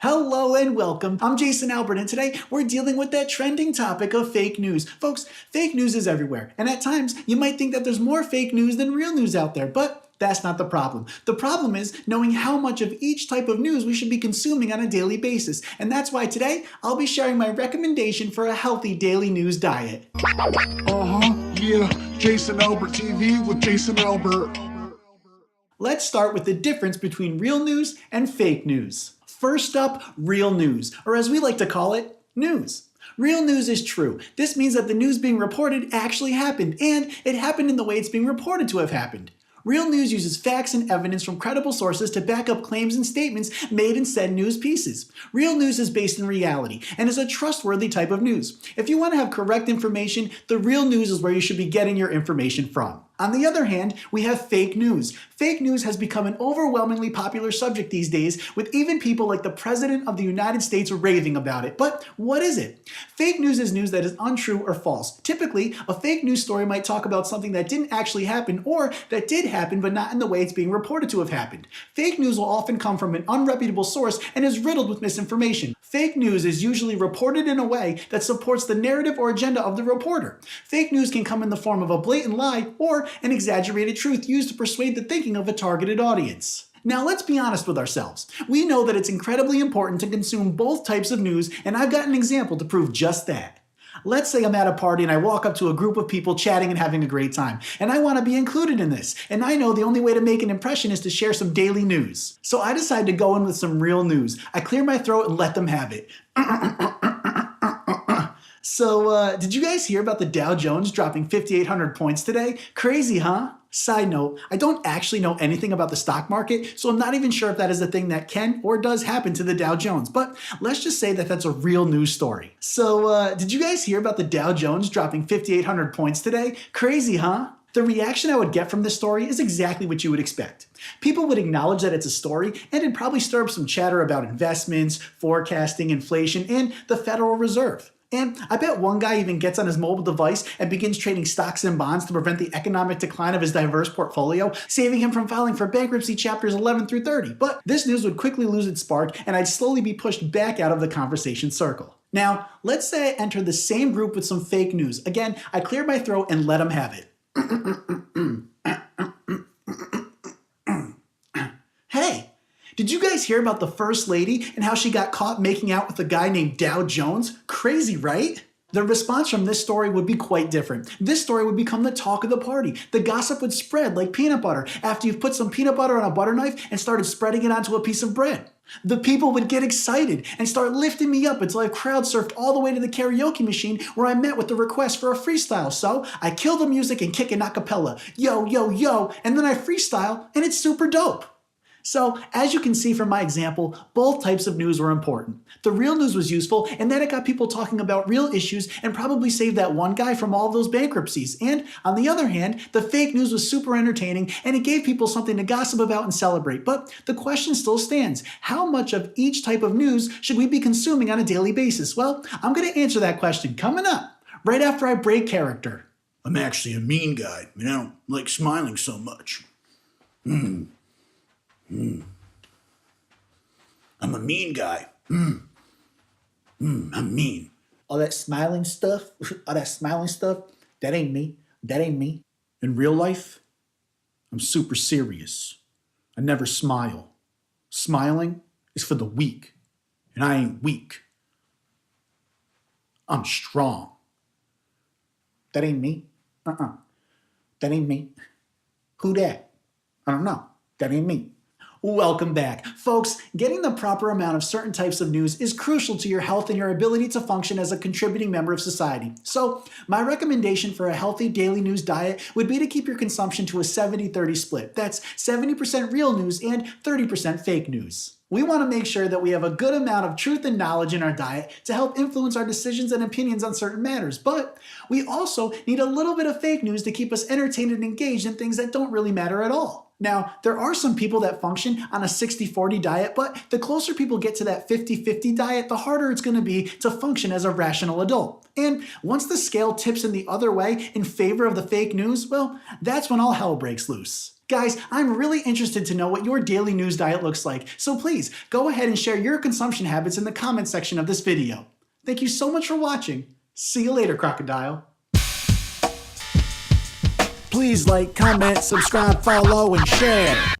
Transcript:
Hello and welcome. I'm Jason Albert, and today we're dealing with that trending topic of fake news. Folks, fake news is everywhere, and at times you might think that there's more fake news than real news out there, but that's not the problem. The problem is knowing how much of each type of news we should be consuming on a daily basis, and that's why today I'll be sharing my recommendation for a healthy daily news diet. Yeah, Jason Albert TV with Jason Albert. Let's start with the difference between real news and fake news. First up, real news, or as we like to call it, news. Real news is true. This means that the news being reported actually happened, and it happened in the way it's being reported to have happened. Real news uses facts and evidence from credible sources to back up claims and statements made in said news pieces. Real news is based in reality and is a trustworthy type of news. If you want to have correct information, the real news is where you should be getting your information from. On the other hand, we have fake news. Fake news has become an overwhelmingly popular subject these days, with even people like the President of the United States raving about it. But what is it? Fake news is news that is untrue or false. Typically, a fake news story might talk about something that didn't actually happen or that did happen but not in the way it's being reported to have happened. Fake news will often come from an unreputable source and is riddled with misinformation. Fake news is usually reported in a way that supports the narrative or agenda of the reporter. Fake news can come in the form of a blatant lie or an exaggerated truth used to persuade the thinking of a targeted audience. Now let's be honest with ourselves. We know that it's incredibly important to consume both types of news, and I've got an example to prove just that. Let's say I'm at a party and I walk up to a group of people chatting and having a great time, and I want to be included in this, and I know the only way to make an impression is to share some daily news. So I decide to go in with some real news. I clear my throat and let them have it. So, did you guys hear about the Dow Jones dropping 5,800 points today? Crazy, huh? Side note, I don't actually know anything about the stock market, so I'm not even sure if that is a thing that can or does happen to the Dow Jones, but let's just say that that's a real news story. So, did you guys hear about the Dow Jones dropping 5,800 points today? Crazy, huh? The reaction I would get from this story is exactly what you would expect. People would acknowledge that it's a story, and it'd probably stir up some chatter about investments, forecasting, inflation, and the Federal Reserve. And I bet one guy even gets on his mobile device and begins trading stocks and bonds to prevent the economic decline of his diverse portfolio, saving him from filing for bankruptcy chapters 11 through 30. But this news would quickly lose its spark, and I'd slowly be pushed back out of the conversation circle. Now, let's say I enter the same group with some fake news. Again, I clear my throat and let them have it. Hey! Did you guys hear about the First Lady and how she got caught making out with a guy named Dow Jones? Crazy, right? The response from this story would be quite different. This story would become the talk of the party. The gossip would spread like peanut butter after you've put some peanut butter on a butter knife and started spreading it onto a piece of bread. The people would get excited and start lifting me up until I crowd surfed all the way to the karaoke machine where I met with the request for a freestyle. So I kill the music and kick an a cappella. Yo, yo, yo, and then I freestyle and it's super dope. So, as you can see from my example, both types of news were important. The real news was useful, and then it got people talking about real issues and probably saved that one guy from all of those bankruptcies. And on the other hand, the fake news was super entertaining, and it gave people something to gossip about and celebrate. But the question still stands. How much of each type of news should we be consuming on a daily basis? Well, I'm going to answer that question coming up, right after I break character. I'm actually a mean guy, and I don't like smiling so much. I'm a mean guy. I'm mean. All that smiling stuff, that ain't me. That ain't me. In real life, I'm super serious. I never smile. Smiling is for the weak, and I ain't weak. I'm strong. That ain't me. That ain't me. Who that? I don't know. That ain't me. Welcome back. Folks, getting the proper amount of certain types of news is crucial to your health and your ability to function as a contributing member of society. So, my recommendation for a healthy daily news diet would be to keep your consumption to a 70-30 split. That's 70% real news and 30% fake news. We want to make sure that we have a good amount of truth and knowledge in our diet to help influence our decisions and opinions on certain matters, but we also need a little bit of fake news to keep us entertained and engaged in things that don't really matter at all. Now, there are some people that function on a 60-40 diet, but the closer people get to that 50-50 diet, the harder it's going to be to function as a rational adult. And once the scale tips in the other way in favor of the fake news, well, that's when all hell breaks loose. Guys, I'm really interested to know what your daily news diet looks like, so please go ahead and share your consumption habits in the comment section of this video. Thank you so much for watching. See you later, crocodile. Please like, comment, subscribe, follow, and share.